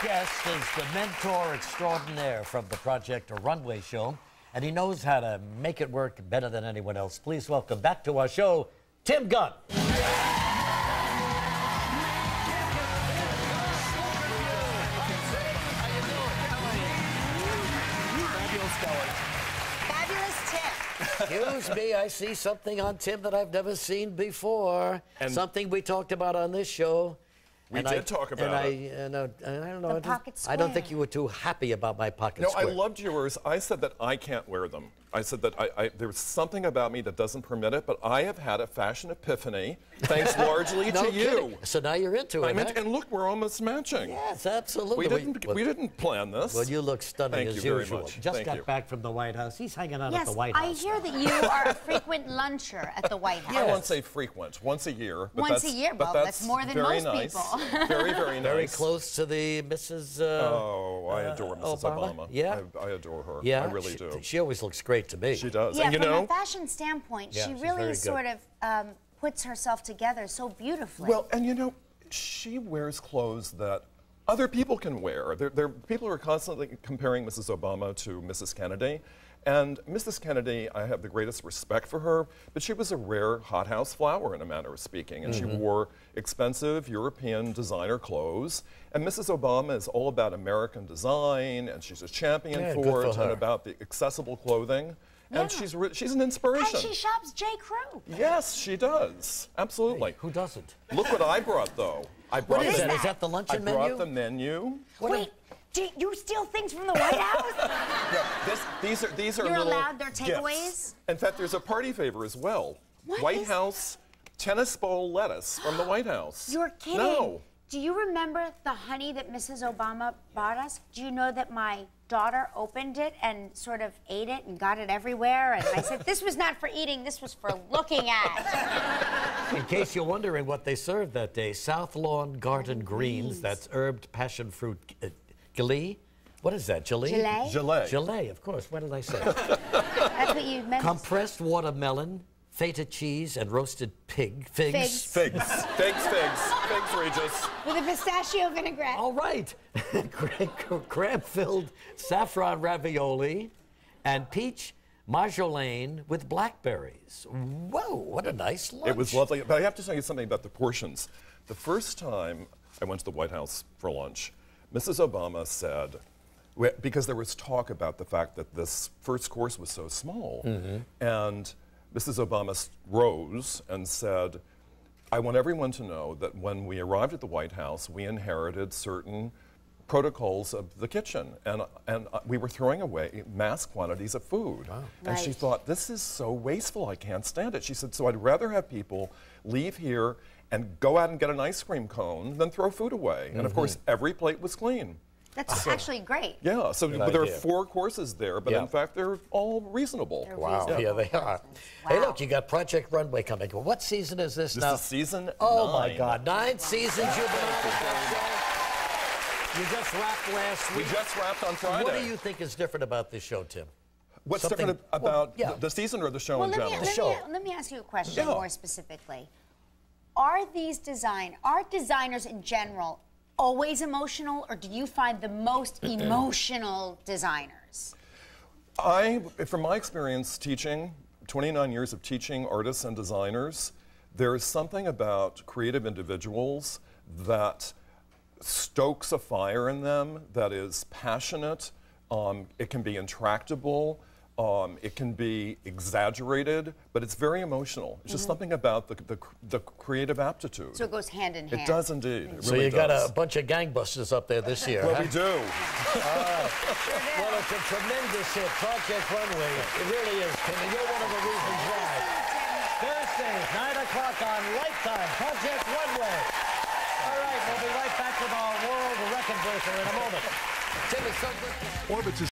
guest is the mentor extraordinaire from the Project Runway show, and he knows how to make it work better than anyone else. Please welcome back to our show, Tim Gunn. Fabulous Tim. Excuse me, I see something on Tim that I've never seen before. And something we talked about on this show. We did talk about it. And I don't know. The pocket square. I don't think you were too happy about my pocket square. No, I loved yours. I said that I can't wear them. I said that there's something about me that doesn't permit it, but I have had a fashion epiphany, thanks largely to kidding. you. So now you're into it, huh? And look, we're almost matching. Yes, absolutely. We didn't plan this. Well, you look stunning as usual. Thank you very much. Just got back from the White House. He's hanging out at the White House. Yes, I hear that you are a frequent luncher at the White House. I won't say frequent, once a year. But once a year? Well, that's more than most people. Very, very nice. Very close to the Mrs. Oh, I adore Mrs. Obama. Yeah. I adore her. Yeah. I really do. She always looks great to me. She does. Yeah, and, from a fashion standpoint, she really sort of puts herself together so beautifully. Well, and you know, she wears clothes that other people can wear. People are constantly comparing Mrs. Obama to Mrs. Kennedy. And Mrs. Kennedy, I have the greatest respect for her, but she was a rare hothouse flower in a manner of speaking. And she wore expensive European designer clothes. And Mrs. Obama is all about American design, and she's a champion for it, and about the accessible clothing. And she's an inspiration. And she shops J. Crew. Yes, she does. Absolutely. Hey, who doesn't? Look what I brought, though. I brought What is that? Is that the luncheon menu? I brought the menu. Wait, do you steal things from the White House? Yeah, these are You're little allowed their takeaways? Gifts. In fact, there's a party favor as well. What White House tennis bowl lettuce from the White House. You're kidding. No. Do you remember the honey that Mrs. Obama bought us? Do you know that my daughter opened it and sort of ate it and got it everywhere? And I said, this was not for eating, this was for looking at. In case you're wondering what they served that day, South Lawn Garden Greens, that's herbed passion fruit gelée. What is that, gelée? Gelée? Gelée. Gelée, of course. What did I say? That's what you meant. Compressed watermelon, feta cheese, and roasted figs. Figs. Figs, Regis. With a pistachio vinaigrette. All right. Crab-filled saffron ravioli and peach marjolaine with blackberries. Whoa, what a nice lunch. It was lovely. But I have to tell you something about the portions. The first time I went to the White House for lunch, Mrs. Obama said, because there was talk about the fact that this first course was so small, and Mrs. Obama rose and said, I want everyone to know that when we arrived at the White House, we inherited certain protocols of the kitchen, and we were throwing away mass quantities of food. Wow. And she thought, this is so wasteful, I can't stand it. She said, so I'd rather have people leave here and go out and get an ice cream cone than throw food away. And of course, every plate was clean. That's actually great. Yeah, so there are 4 courses there, but in fact, they're all reasonable. Wow, yeah, they are. Wow. Hey, look, you got Project Runway coming. What season is this now? This is season 9. Oh, my God, 9 seasons you've been on. You just wrapped last week. We just wrapped on Friday. What do you think is different about this show, Tim? What's different about the season or the show in general? Let me ask you a question more specifically. Are designers in general always emotional, or do you find the most emotional designers? From my experience teaching, 29 years of teaching artists and designers, there is something about creative individuals that stokes a fire in them that is passionate. It can be intractable. It can be exaggerated, but it's very emotional. It's just something about the creative aptitude. So it goes hand in hand. It does indeed. It so really you got a bunch of gangbusters up there this year. Well, we do. Well, it's a tremendous hit, Project Runway. It really is, Tim, and you're one of the reasons why. Thursdays, 9 o'clock on Lifetime, Project Runway. All right, we'll be right back with our world record breaker in a moment. Tim, it's so good.